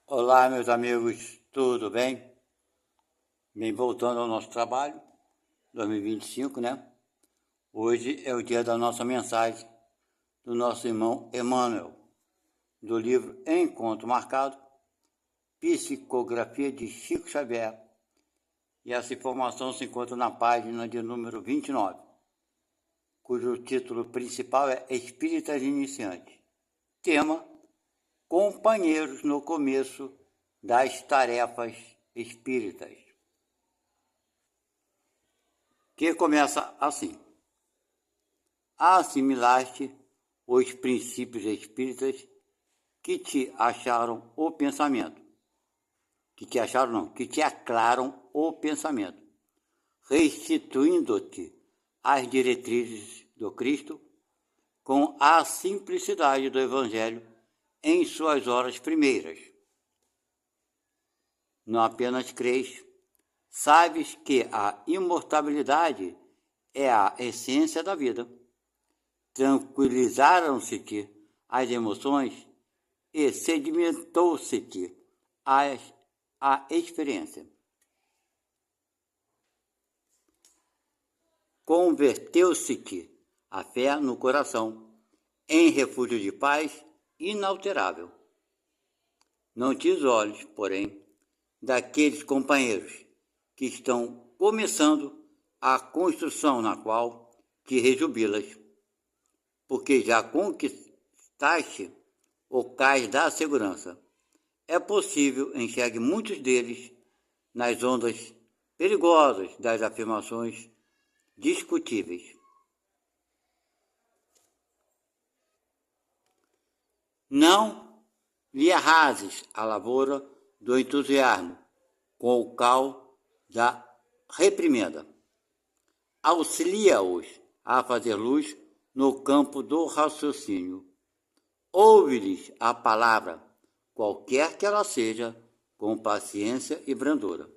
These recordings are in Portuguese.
Olá, meus amigos, tudo bem? Bem, voltando ao nosso trabalho, 2025, né? Hoje é o dia da nossa mensagem do nosso irmão Emmanuel, do livro Encontro Marcado, Psicografia de Chico Xavier. E essa informação se encontra na página de número 29, cujo título principal é Espíritas Iniciantes. Tema: companheiros no começo das tarefas espíritas. Que começa assim: assimilaste os princípios espíritas que te acharam o pensamento, que te aclaram o pensamento, restituindo-te as diretrizes do Cristo com a simplicidade do Evangelho em suas horas primeiras. Não apenas crês, sabes que a imortalidade é a essência da vida. Tranquilizaram-se-te as emoções e sedimentou-se-te a experiência. Converteu-se-te a fé no coração em refúgio de paz inalterável. Não te isoles, porém, daqueles companheiros que estão começando a construção na qual te rejubilas, porque já conquistaste o cais da segurança. É possível enxergue muitos deles nas ondas perigosas das afirmações discutíveis. Não lhe arrases a lavoura do entusiasmo com o cal da reprimenda. Auxilia-os a fazer luz no campo do raciocínio. Ouve-lhes a palavra, qualquer que ela seja, com paciência e brandura.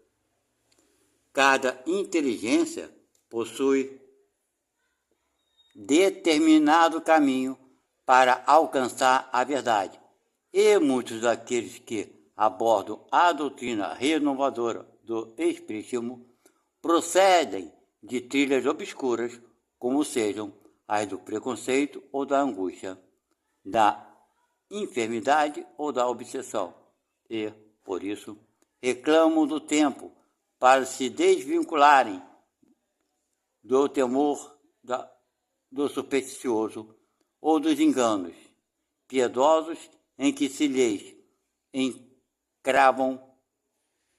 Cada inteligência possui determinado caminho para alcançar a verdade, e muitos daqueles que abordam a doutrina renovadora do Espiritismo procedem de trilhas obscuras, como sejam as do preconceito ou da angústia, da enfermidade ou da obsessão, e, por isso, reclamam do tempo para se desvincularem do temor do supersticioso ou dos enganos piedosos em que se lhes encravam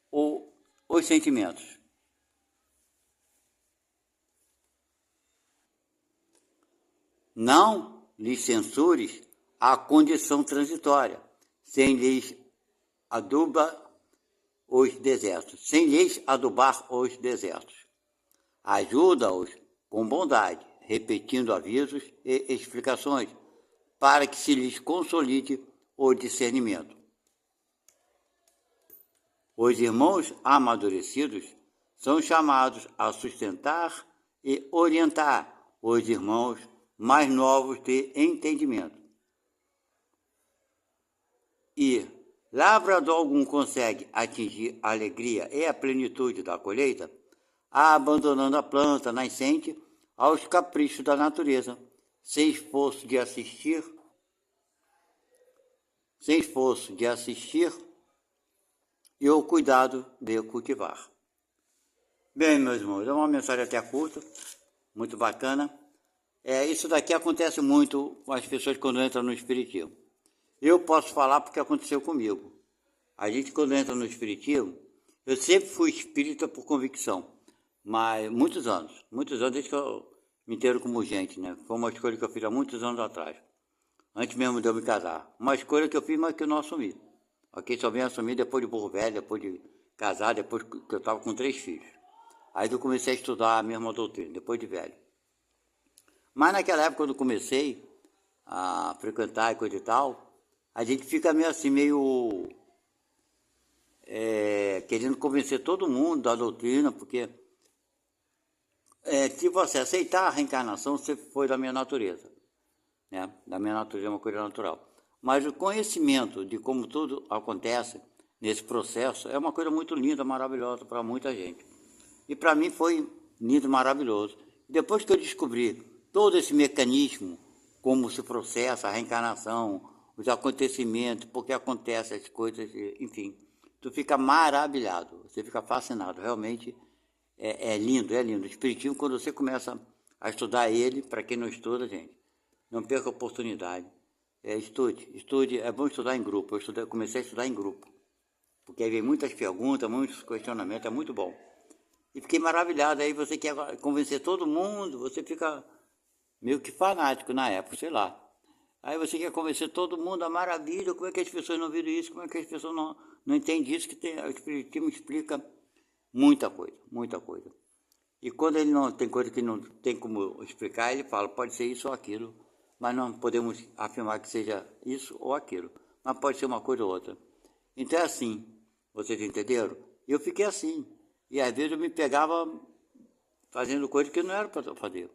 os sentimentos. Não lhes censures a condição transitória, sem lhes adubar os desertos. Ajuda-os com bondade, repetindo avisos e explicações, para que se lhes consolide o discernimento. Os irmãos amadurecidos são chamados a sustentar e orientar os irmãos mais novos de entendimento. E lavrador algum consegue atingir a alegria e a plenitude da colheita, abandonando a planta nascente aos caprichos da natureza, sem esforço de assistir e o cuidado de cultivar. Bem, meus irmãos, é uma mensagem até curta, muito bacana. Isso daqui acontece muito com as pessoas quando entram no Espiritismo. Eu posso falar porque aconteceu comigo. A gente, quando entra no Espiritismo, eu sempre fui espírita por convicção, mas muitos anos, desde que eu me entendo como gente, né? Foi uma escolha que eu fiz há muitos anos atrás, antes mesmo de eu me casar. Uma escolha que eu fiz, mas que eu não assumi. Ok? Só vim assumir depois de burro velho, depois de casar, depois que eu estava com 3 filhos. Aí eu comecei a estudar a mesma doutrina, depois de velho. Mas naquela época, quando eu comecei a frequentar e coisa e tal, a gente fica meio assim, querendo convencer todo mundo da doutrina, porque se você aceitar a reencarnação, você foi da minha natureza, né? Da minha natureza é uma coisa natural. Mas o conhecimento de como tudo acontece, nesse processo, é uma coisa muito linda, maravilhosa para muita gente. E para mim foi lindo, maravilhoso. Depois que eu descobri todo esse mecanismo, como se processa a reencarnação, os acontecimentos, porque acontecem as coisas, enfim, tu fica maravilhado, você fica fascinado, realmente é lindo, é lindo. O Espiritismo, quando você começa a estudar ele, para quem não estuda, gente, não perca a oportunidade. Estude, é bom estudar em grupo. Comecei a estudar em grupo, porque aí vem muitas perguntas, muitos questionamentos, é muito bom. E fiquei maravilhado, aí você quer convencer todo mundo, você fica meio que fanático na época, sei lá. Aí você quer convencer todo mundo, a maravilha, como é que as pessoas não viram isso, como é que as pessoas não entendem isso, que o Espiritismo explica muita coisa, muita coisa. E quando ele não tem coisa que não tem como explicar, ele fala, pode ser isso ou aquilo, mas não podemos afirmar que seja isso ou aquilo, mas pode ser uma coisa ou outra. Então é assim, vocês entenderam? Eu fiquei assim, e às vezes eu me pegava fazendo coisa que não era para fazer,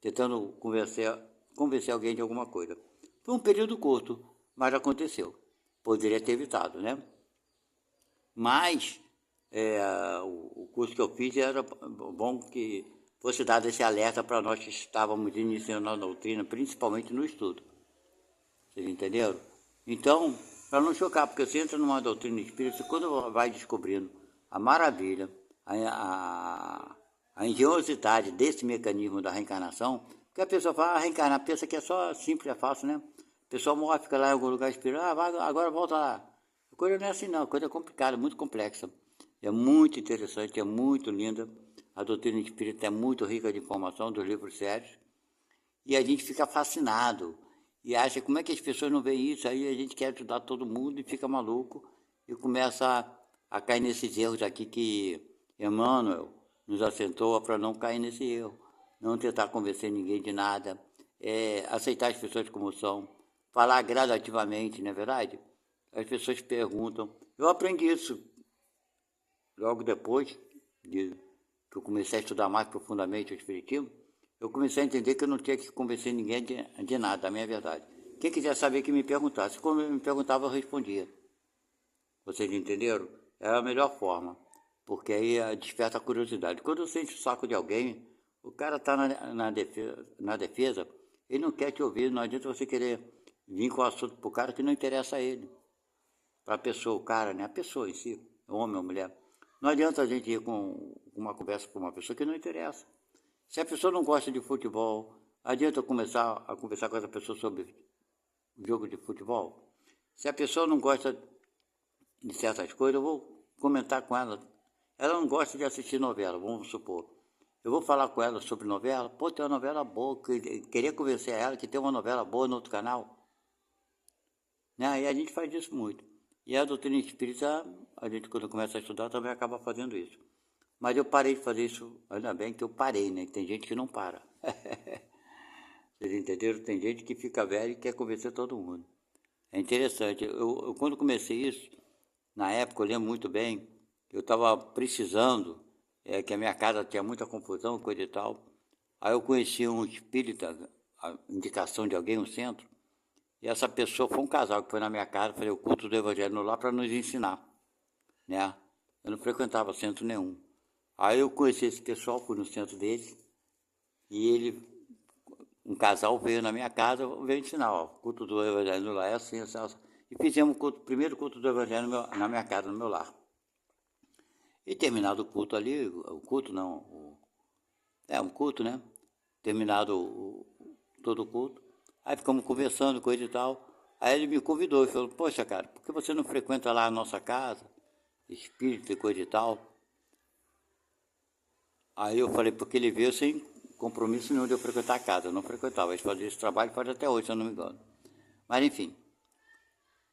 tentando convencer alguém de alguma coisa. Foi um período curto, mas aconteceu. Poderia ter evitado, né? Mas o curso que eu fiz era bom que fosse dado esse alerta para nós que estávamos iniciando a doutrina, principalmente no estudo. Vocês entenderam? Então, para não chocar, porque você entra numa doutrina espírita, quando vai descobrindo a maravilha, a engenhosidade desse mecanismo da reencarnação, que a pessoa fala, reencarnar, pensa que é só simples, é fácil, né? A pessoa morre, fica lá em algum lugar esperando, agora volta lá. A coisa não é assim não, a coisa é complicada, muito complexa. É muito interessante, é muito linda. A doutrina espírita é muito rica de informação dos livros sérios. E a gente fica fascinado e acha como é que as pessoas não veem isso. Aí a gente quer ajudar todo mundo e fica maluco e começa a cair nesses erros aqui que Emmanuel nos assentou para não cair nesse erro. Não tentar convencer ninguém de nada, aceitar as pessoas como são, falar gradativamente, não é verdade? As pessoas perguntam. Eu aprendi isso logo depois que eu comecei a estudar mais profundamente o Espiritismo. Eu comecei a entender que eu não tinha que convencer ninguém de nada, a minha verdade. Quem quiser saber que me perguntasse, quando me perguntava eu respondia. Vocês entenderam? É a melhor forma, porque aí desperta a curiosidade. Quando você enche o saco de alguém, o cara está na defesa, ele não quer te ouvir, não adianta você querer vir com o assunto para o cara que não interessa a ele. Para a pessoa, o cara, né? A pessoa em si, homem ou mulher. Não adianta a gente ir com uma conversa com uma pessoa que não interessa. Se a pessoa não gosta de futebol, adianta eu começar a conversar com essa pessoa sobre jogo de futebol? Se a pessoa não gosta de certas coisas, eu vou comentar com ela. Ela não gosta de assistir novela, vamos supor. Eu vou falar com ela sobre novela. Pô, tem uma novela boa. Queria convencer ela que tem uma novela boa no outro canal. Né? E a gente faz isso muito. E a doutrina espírita, a gente quando começa a estudar também acaba fazendo isso. Mas eu parei de fazer isso, ainda bem que eu parei, né? Tem gente que não para. Vocês entenderam? Tem gente que fica velho e quer convencer todo mundo. É interessante. Eu quando comecei isso, na época eu lembro muito bem, eu estava precisando, que a minha casa tinha muita confusão, coisa e tal. Aí eu conheci um espírita, a indicação de alguém, um centro, e essa pessoa foi um casal que foi na minha casa, fazer o culto do Evangelho lá para nos ensinar, né? Eu não frequentava centro nenhum. Aí eu conheci esse pessoal, fui no centro deles, e um casal veio na minha casa, veio ensinar, ó, o culto do Evangelho lá é assim, assim, assim. E fizemos o primeiro culto do Evangelho na minha casa, no meu lar. E terminado o culto ali, o culto não, um culto, né? Terminado todo o culto, aí ficamos conversando, coisa e tal. Aí ele me convidou e falou, poxa cara, por que você não frequenta lá a nossa casa, espírito e coisa e tal? Aí eu falei, porque ele veio sem compromisso nenhum de eu frequentar a casa, eu não frequentava, eles faziam esse trabalho, faz até hoje, se eu não me engano. Mas enfim,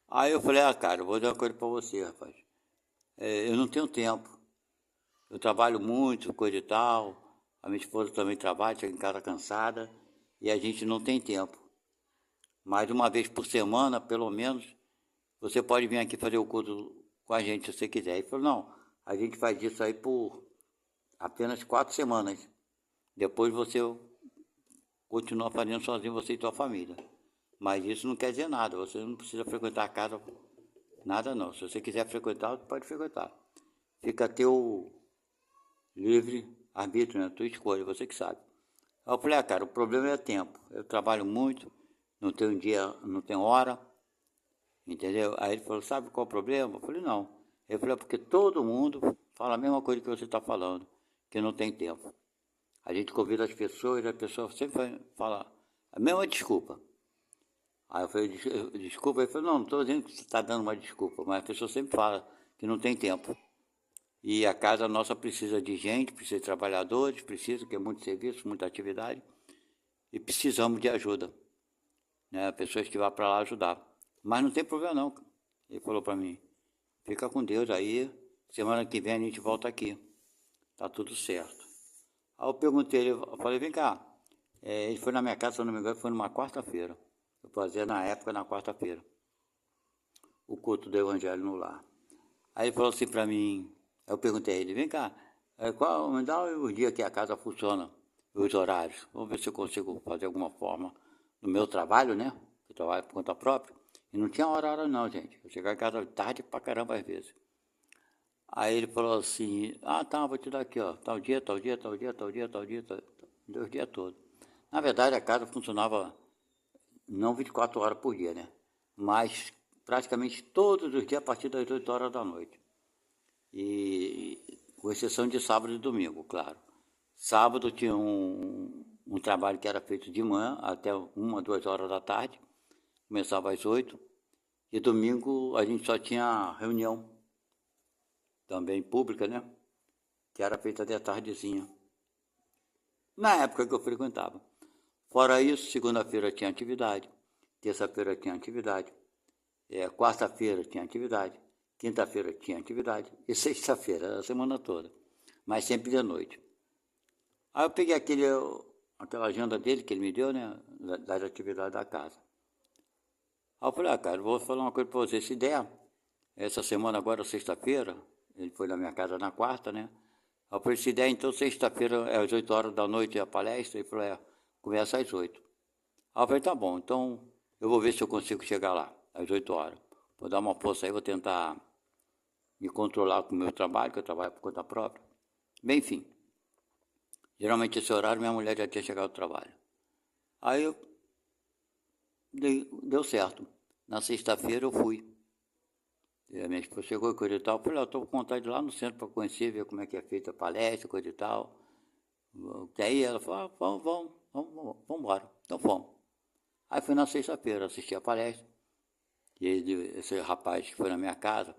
aí eu falei, cara, eu vou dizer uma coisa para você, rapaz, eu não tenho tempo, eu trabalho muito, coisa e tal, a minha esposa também trabalha, chega em casa cansada, e a gente não tem tempo. Mas uma vez por semana, pelo menos, você pode vir aqui fazer o culto com a gente, se você quiser. Ele falou, não, a gente faz isso aí por apenas 4 semanas. Depois você continua fazendo sozinho, você e tua família. Mas isso não quer dizer nada, você não precisa frequentar a casa Nada não. Se você quiser frequentar, pode frequentar. Fica a teu livre arbítrio, né? Tua escolha, você que sabe. Aí eu falei, cara, o problema é tempo. Eu trabalho muito, não tenho dia, não tenho hora, entendeu? Aí ele falou, sabe qual é o problema? Eu falei, não. Ele falou, porque todo mundo fala a mesma coisa que você está falando, que não tem tempo. A gente convida as pessoas sempre falam a mesma desculpa. Aí eu falei, desculpa, ele falou, não estou dizendo que você está dando uma desculpa, mas a pessoa sempre fala que não tem tempo. E a casa nossa precisa de gente, precisa de trabalhadores, precisa, que é muito serviço, muita atividade, e precisamos de ajuda, né? Pessoas que vão para lá ajudar. Mas não tem problema não. Ele falou para mim, fica com Deus aí, semana que vem a gente volta aqui. Tá tudo certo. Aí eu perguntei, eu falei, vem cá, ele foi na minha casa, se eu não me engano, foi numa quarta-feira. Eu fazia na época, na quarta-feira, o culto do Evangelho no lar. Aí ele falou assim para mim, eu perguntei a ele, vem cá, me dá os dias que a casa funciona, os horários. Vamos ver se eu consigo fazer alguma forma no meu trabalho, né? Eu trabalho por conta própria. E não tinha horário não, gente. Eu chegava em casa tarde pra caramba às vezes. Aí ele falou assim, tá, vou te dar aqui, ó, tal dia, tal dia, tal dia, tal dia, tal dia, deu os dias todos. Na verdade, a casa funcionava não 24 horas por dia, né? Mas praticamente todos os dias a partir das 8 horas da noite. E com exceção de sábado e domingo, claro. Sábado tinha um trabalho que era feito de manhã até 1, 2 horas da tarde, começava às 8, e domingo a gente só tinha reunião, também pública, né? Que era feita até tardezinha. Na época que eu frequentava. Fora isso, segunda-feira tinha atividade, terça-feira tinha atividade, quarta-feira tinha atividade, quinta-feira tinha atividade e sexta-feira, a semana toda, mas sempre de noite. Aí eu peguei aquela agenda dele que ele me deu, né, das atividades da casa. Aí eu falei, cara, vou falar uma coisa para você, se der, essa semana agora, sexta-feira, ele foi na minha casa na quarta, né, aí eu falei, se der, então sexta-feira é às 8 horas da noite a palestra, ele falou, começa às 8. Aí eu falei, tá bom, então eu vou ver se eu consigo chegar lá, às 8 horas. Vou dar uma força aí, vou tentar me controlar com o meu trabalho, que eu trabalho por conta própria. Bem, enfim. Geralmente esse horário minha mulher já tinha chegado ao trabalho. Aí deu certo. Na sexta-feira eu fui. E a minha esposa chegou e coisa e tal. Eu falei, eu estou com vontade de ir lá no centro para conhecer, ver como é que é feita a palestra, coisa e tal. Aí ela falou, vamos embora. Então fomos. Aí fui na sexta-feira assistir a palestra. E esse rapaz que foi na minha casa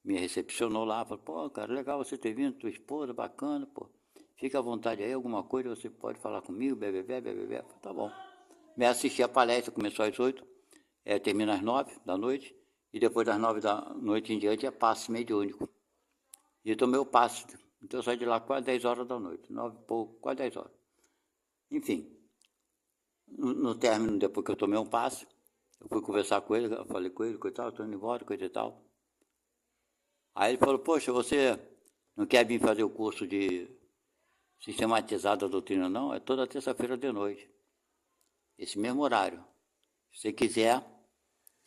me recepcionou lá, falou, pô, cara, legal você ter vindo, tua esposa, bacana, pô. Fica à vontade aí, alguma coisa você pode falar comigo, bebê. Falei, tá bom. Me assisti a palestra, começou às 8, termina às 9 da noite, e depois das 9 da noite em diante é passe mediúnico. E eu tomei o passe, então eu saí de lá quase 10 horas da noite, 9 e pouco, quase 10 horas. Enfim, no término, depois que eu tomei um passe, eu fui conversar com ele, eu falei com ele, coisa e tal, estou indo embora, coisa e tal. Aí ele falou, poxa, você não quer vir fazer o curso de sistematizado da doutrina, não? É toda terça-feira de noite. Esse mesmo horário. Se você quiser,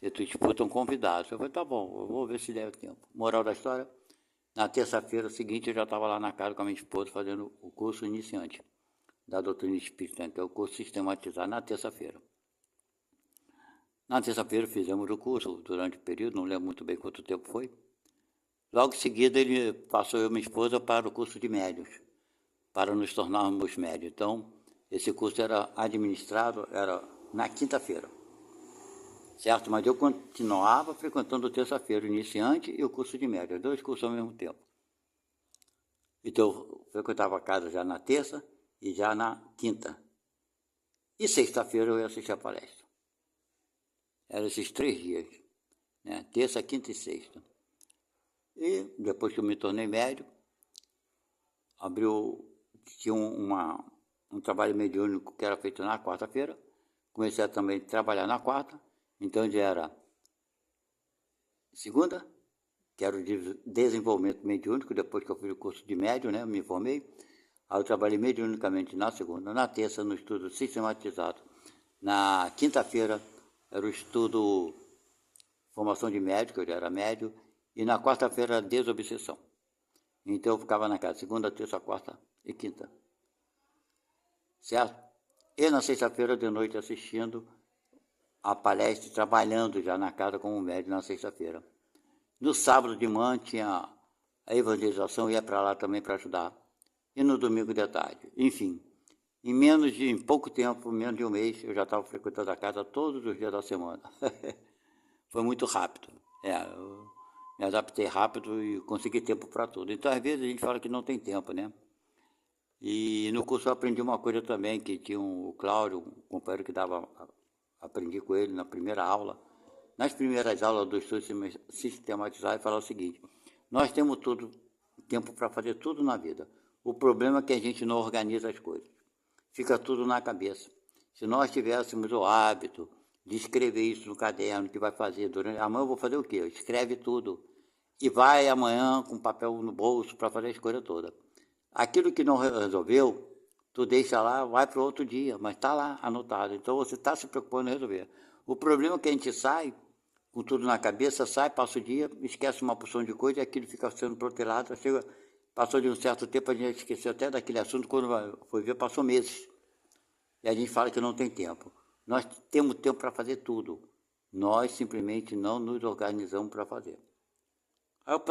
se tu disputa um convidado. Eu falei, tá bom, eu vou ver se der tempo. Moral da história, na terça-feira seguinte eu já estava lá na casa com a minha esposa fazendo o curso iniciante da doutrina espírita, que é o curso sistematizado na terça-feira. Na terça-feira fizemos o curso durante o período, não lembro muito bem quanto tempo foi. Logo em seguida ele passou eu e minha esposa para o curso de médios, para nos tornarmos médios. Então, esse curso era administrado, era na quinta-feira, certo? Mas eu continuava frequentando terça-feira, o iniciante e o curso de médios, 2 cursos ao mesmo tempo. Então, eu frequentava a casa já na terça e já na quinta. E sexta-feira eu ia assistir a palestra. Eram esses 3 dias, né? Terça, quinta e sexta. E depois que eu me tornei médio, tinha um trabalho mediúnico que era feito na quarta-feira. Comecei a também trabalhar na quarta, então já era segunda, que era o de desenvolvimento mediúnico, depois que eu fiz o curso de médium, né, eu me formei. Aí eu trabalhei mediunicamente na segunda, na terça no estudo sistematizado. Na quinta-feira era o estudo formação de médico, ele era médio, e na quarta-feira era desobsessão. Então eu ficava na casa segunda, terça, quarta e quinta, certo? E na sexta-feira de noite assistindo a palestra, trabalhando já na casa como médico na sexta-feira. No sábado de manhã tinha a evangelização, ia para lá também para ajudar. E no domingo de tarde. Enfim, em pouco tempo, menos de um mês, eu já estava frequentando a casa todos os dias da semana. Foi muito rápido. Eu me adaptei rápido e consegui tempo para tudo. Então, às vezes, a gente fala que não tem tempo, né? E no curso eu aprendi uma coisa também, que tinha o Cláudio, um companheiro que aprendi com ele na primeira aula. Nas primeiras aulas do estudo sistematizado, ele falava o seguinte: nós temos tempo para fazer tudo na vida. O problema é que a gente não organiza as coisas. Fica tudo na cabeça. Se nós tivéssemos o hábito de escrever isso no caderno, que vai fazer amanhã eu vou fazer o quê? Escreve tudo. E vai amanhã com papel no bolso para fazer as coisas todas. Aquilo que não resolveu, tu deixa lá, vai para outro dia, mas está lá anotado. Então você está se preocupando em resolver. O problema é que a gente sai com tudo na cabeça, sai, passa o dia, esquece uma porção de coisa e aquilo fica sendo protelado. Passou de um certo tempo, a gente esqueceu até daquele assunto, quando foi ver, passou meses. E a gente fala que não tem tempo. Nós temos tempo para fazer tudo. Nós simplesmente não nos organizamos para fazer. Aí eu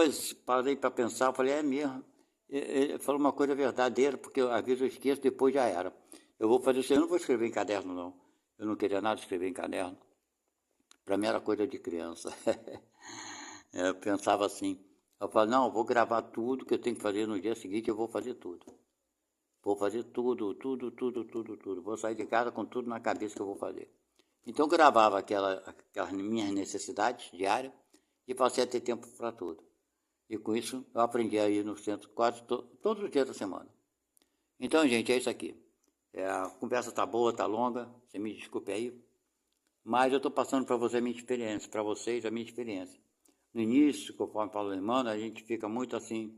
parei para pensar, falei, é mesmo. Ele falou uma coisa verdadeira, porque às vezes eu esqueço, depois já era. Eu vou fazer isso, eu não vou escrever em caderno, não. Eu não queria nada escrever em caderno. Para mim era coisa de criança. Eu pensava assim. Eu falei, não, eu vou gravar tudo que eu tenho que fazer no dia seguinte, eu vou fazer tudo. Vou fazer tudo. Vou sair de casa com tudo na cabeça que eu vou fazer. Então eu gravava aquelas minhas necessidades diárias e passei a ter tempo para tudo. E com isso eu aprendi a ir no centro quase todos os dias da semana. Então, gente, é isso aqui. A conversa tá boa, tá longa, você me desculpe aí. Mas eu estou passando para você a minha experiência, para vocês a minha experiência. No início, conforme Paulo Lemano, a gente fica muito assim,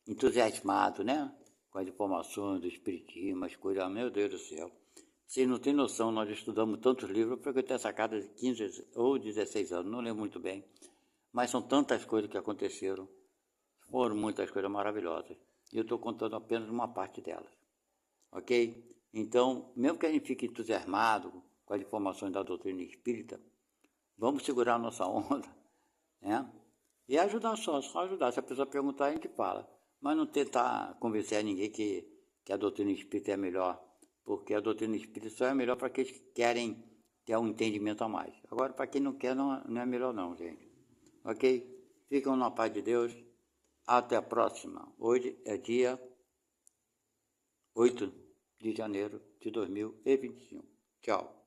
entusiasmado, né? Com as informações do espiritismo, as coisas, meu Deus do céu. Vocês não têm noção, nós estudamos tantos livros, porque eu tenho essa casa de 15 ou 16 anos, não lembro muito bem. Mas são tantas coisas que aconteceram, foram muitas coisas maravilhosas. E eu estou contando apenas uma parte delas, ok? Então, mesmo que a gente fique entusiasmado com as informações da doutrina espírita, vamos segurar a nossa onda, né? E ajudar só ajudar. Se a pessoa perguntar, a gente fala. Mas não tentar convencer a ninguém que a doutrina espírita é melhor, porque a doutrina espírita só é melhor para aqueles que querem ter um entendimento a mais. Agora, para quem não quer, não é melhor não, gente. Ok? Ficam na paz de Deus. Até a próxima. Hoje é dia 8 de janeiro de 2025. Tchau.